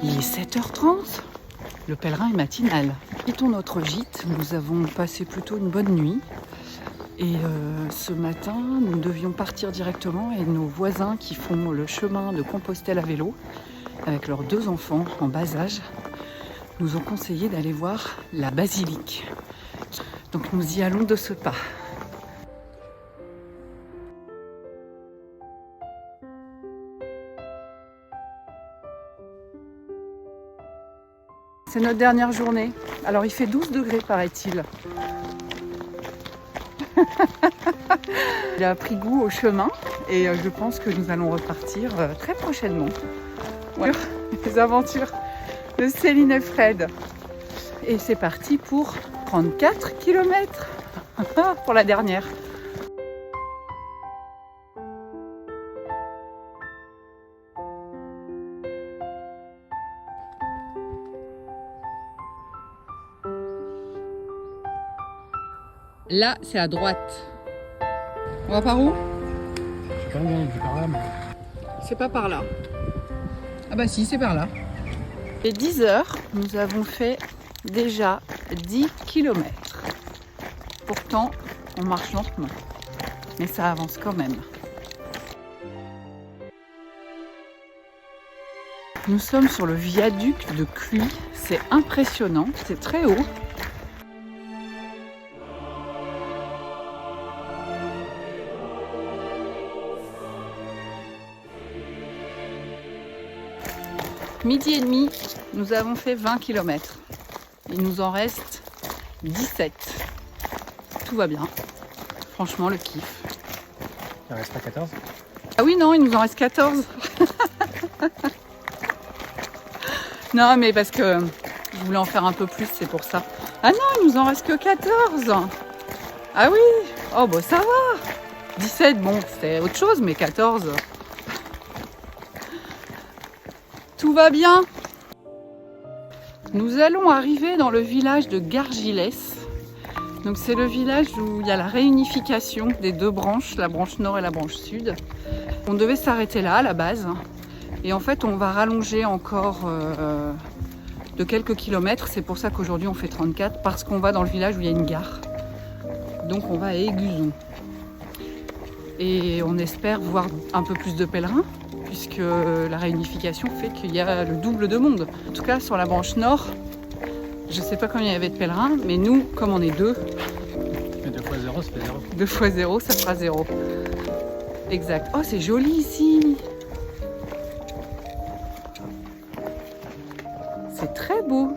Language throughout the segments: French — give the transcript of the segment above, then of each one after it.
Il est 7h30. Le pèlerin est matinal. Quittons notre gîte. Nous avons passé plutôt une bonne nuit. Et ce matin, nous devions partir directement et nos voisins qui font le chemin de Compostelle à vélo, avec leurs 2 enfants en bas âge, nous ont conseillé d'aller voir la basilique. Donc nous y allons de ce pas. C'est notre dernière journée. Alors il fait 12 degrés paraît-il. Il a pris goût au chemin et je pense que nous allons repartir très prochainement. Voilà, les aventures de Céline et Fred. Et c'est parti pour 34 km pour la dernière. Là, c'est à droite. On va par où? Je sais pas bien, c'est par là. Mais... C'est pas par là. Ah bah si, c'est par là. Il est 10h, nous avons fait déjà 10 km. Pourtant, on marche lentement. Mais ça avance quand même. Nous sommes sur le viaduc de Cluis. C'est impressionnant, c'est très haut. Midi et demi, nous avons fait 20 km. Il nous en reste 17. Tout va bien. Franchement, le kiff. Il en reste pas 14? Ah oui, non, il nous en reste 14. Non, mais parce que je voulais en faire un peu plus, c'est pour ça. Ah non, il nous en reste que 14. Ah oui, oh bah ça va. 17, bon, c'est autre chose, mais 14... Tout va bien. Nous allons arriver dans le village de Gargilès. Donc c'est le village où il y a la réunification des 2 branches, la branche nord et la branche sud. On devait s'arrêter là à la base. Et en fait on va rallonger encore de quelques kilomètres. C'est pour ça qu'aujourd'hui on fait 34, parce qu'on va dans le village où il y a une gare. Donc on va à Éguzon. Et on espère voir un peu plus de pèlerins, puisque la réunification fait qu'il y a le double de monde. En tout cas, sur la branche nord, je ne sais pas combien il y avait de pèlerins, mais nous, comme on est 2... Mais 2 fois 0, ça fait 0. 2 fois 0, ça fera 0. Exact. Oh, c'est joli ici. C'est très beau.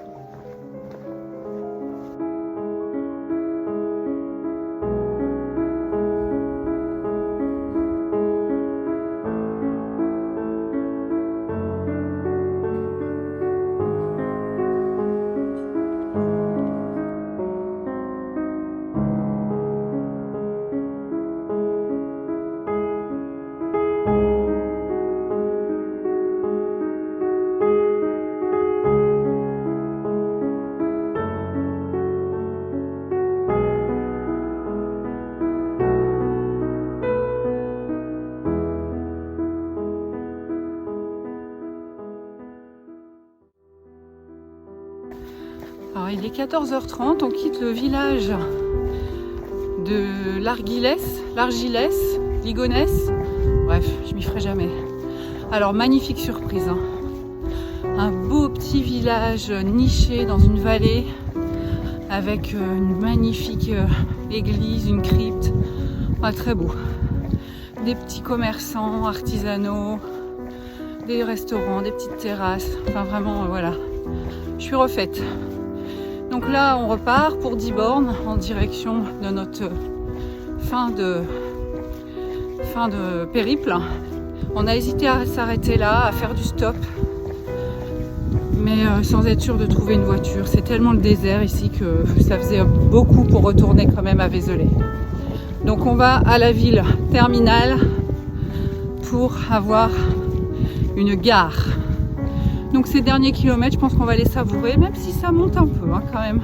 Alors, il est 14h30, on quitte le village de Largilès, Ligonès. Bref, je m'y ferai jamais. Alors, magnifique surprise. Hein. Un beau petit village niché dans une vallée avec une magnifique église, une crypte. Ah, très beau. Des petits commerçants artisanaux, des restaurants, des petites terrasses. Enfin, vraiment, voilà. Je suis refaite. Donc là, on repart pour 10 bornes en direction de notre fin de périple. On a hésité à s'arrêter là, à faire du stop, mais sans être sûr de trouver une voiture. C'est tellement le désert ici que ça faisait beaucoup pour retourner quand même à Vézelay. Donc on va à la ville terminale pour avoir une gare. Donc ces derniers kilomètres, je pense qu'on va les savourer, même si ça monte un peu hein, quand même.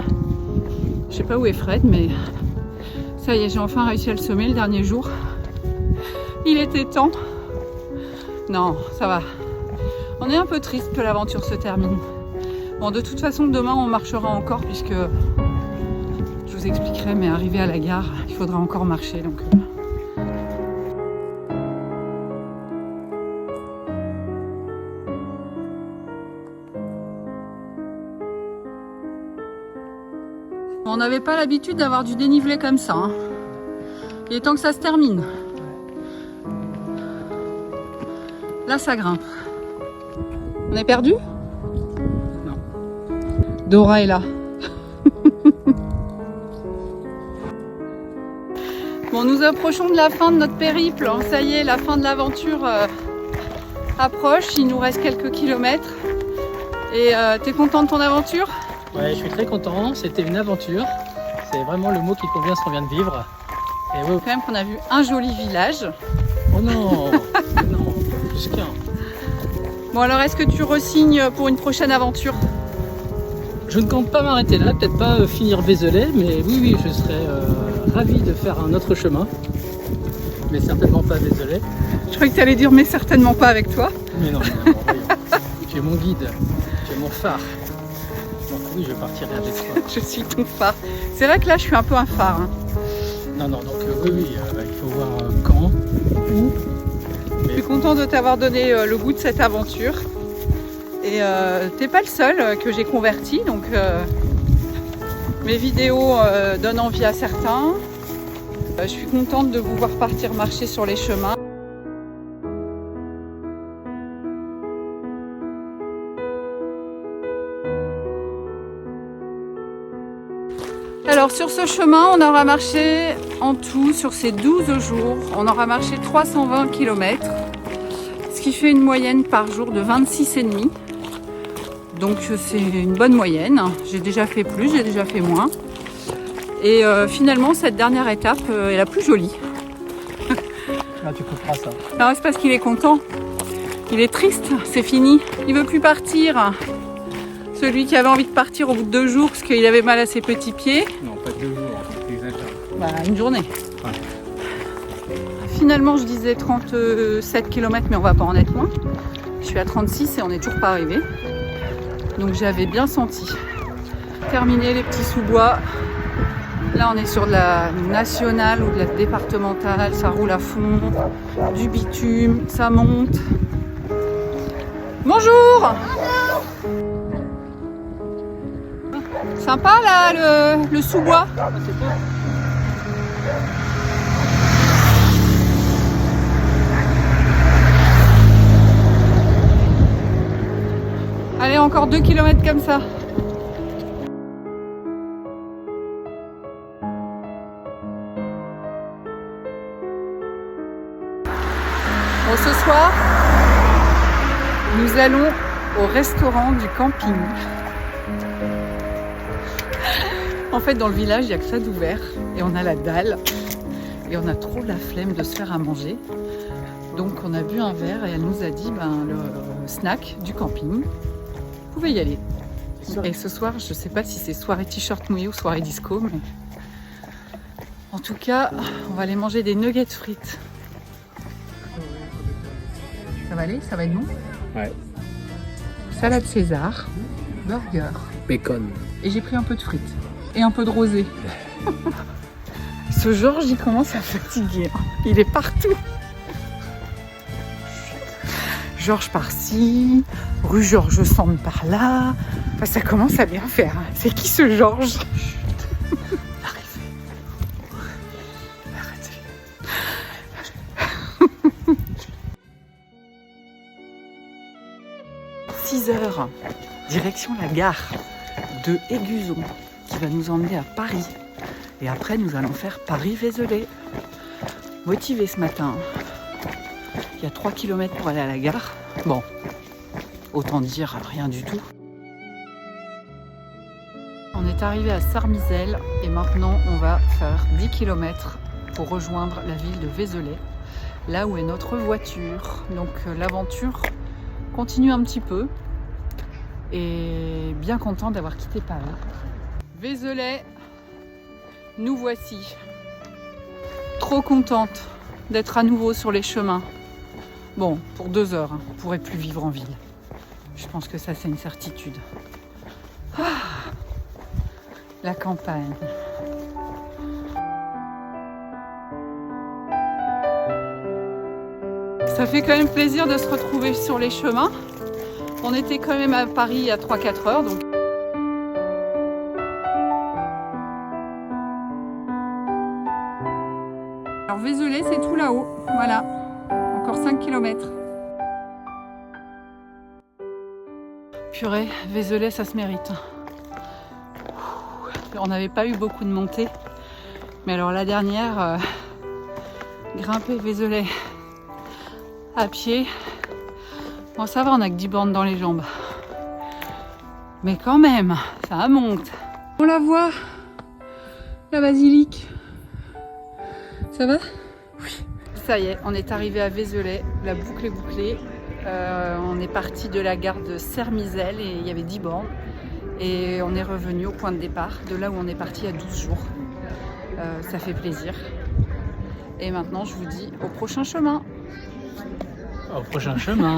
Je sais pas où est Fred, mais ça y est, j'ai enfin réussi à le semer le dernier jour. Il était temps. Non, ça va. On est un peu triste que l'aventure se termine. Bon, de toute façon, demain on marchera encore puisque je vous expliquerai, mais arrivé à la gare, il faudra encore marcher. Donc, on n'avait pas l'habitude d'avoir du dénivelé comme ça. Hein. Il est temps que ça se termine. Là, ça grimpe. On est perdu? Non. Dora est là. Bon, nous approchons de la fin de notre périple. Ça y est, la fin de l'aventure approche. Il nous reste quelques kilomètres. Et t'es content de ton aventure? Ouais, je suis très content. C'était une aventure. C'est vraiment le mot qui convient à ce qu'on vient de vivre. Et ouais. Quand même qu'on a vu un joli village. Oh non, non, plus qu'un. Bon alors, est-ce que tu re-signes pour une prochaine aventure? Je ne compte pas m'arrêter là, peut-être pas finir Vézelay, mais oui, je serais ravi de faire un autre chemin. Mais certainement pas Vézelay. Je croyais que tu allais dire mais certainement pas avec toi. Mais non, voyons. Tu es mon guide, tu es mon phare. Donc oui, je partirai avec toi. Je suis ton phare. C'est vrai que là, je suis un peu un phare. Hein. Non, donc oui, il faut voir quand, où. Je suis content de t'avoir donné le goût de cette aventure. Et t'es pas le seul que j'ai converti, donc mes vidéos donnent envie à certains. Je suis contente de vous voir partir marcher sur les chemins. Alors sur ce chemin, on aura marché en tout, sur ces 12 jours, on aura marché 320 km, ce qui fait une moyenne par jour de 26,5. Donc c'est une bonne moyenne. J'ai déjà fait plus, j'ai déjà fait moins. Et finalement, cette dernière étape est la plus jolie. Là, tu couperas ça. Non, c'est parce qu'il est content. Il est triste, c'est fini. Il veut plus partir. Celui qui avait envie de partir au bout de 2 jours parce qu'il avait mal à ses petits pieds. Non, pas 2 jours, tu exagères. Bah, une journée. Ouais. Finalement, je disais 37 km, mais on va pas en être loin. Je suis à 36 et on n'est toujours pas arrivé. Donc j'avais bien senti. Terminé les petits sous-bois. Là, on est sur de la nationale ou de la départementale. Ça roule à fond. Du bitume, ça monte. Bonjour! Sympa là, le sous-bois. Allez, encore 2 km comme ça. Bon, ce soir, nous allons au restaurant du camping. En fait, dans le village, il n'y a que ça d'ouvert et on a la dalle et on a trop la flemme de se faire à manger. Donc on a bu un verre et elle nous a dit le snack du camping, vous pouvez y aller. Et ce soir, je ne sais pas si c'est soirée t-shirt mouillé ou soirée disco, mais en tout cas, on va aller manger des nuggets frites. Ça va aller? Ça va être bon? Ouais. Salade César, burger. Bacon. Et j'ai pris un peu de frites. Et un peu de rosé. Ce Georges, il commence à fatiguer. Il est partout. Georges par-ci, rue Georges Sand par-là. Enfin, ça commence à bien faire. C'est qui ce Georges? Arrêtez. 6 heures. Direction la gare de Éguzon, qui va nous emmener à Paris. Et après, nous allons faire Paris-Vézelay. Motivé ce matin. Il y a 3 km pour aller à la gare. Bon, autant dire rien du tout. On est arrivé à Sarmizel et maintenant on va faire 10 km pour rejoindre la ville de Vézelay, là où est notre voiture. Donc l'aventure continue un petit peu et bien content d'avoir quitté Paris. Vézelay, nous voici. Trop contente d'être à nouveau sur les chemins. Bon, pour 2 heures, on ne pourrait plus vivre en ville. Je pense que ça, c'est une certitude. Ah, la campagne. Ça fait quand même plaisir de se retrouver sur les chemins. On était quand même à Paris à 3-4 heures. Donc... Alors Vézelay, c'est tout là-haut. Voilà, encore 5 km. Purée, Vézelay, ça se mérite. On n'avait pas eu beaucoup de montées. Mais alors la dernière, grimper Vézelay à pied, bon ça va, on a que 10 bornes dans les jambes. Mais quand même, ça monte. On la voit, la basilique. Ça va? Oui. Ça y est, on est arrivé à Vézelay, la boucle est bouclée. On est parti de la gare de Sermizel et il y avait 10 bornes. Et on est revenu au point de départ, de là où on est parti il y a 12 jours. Ça fait plaisir. Et maintenant, je vous dis au prochain chemin. Au prochain chemin.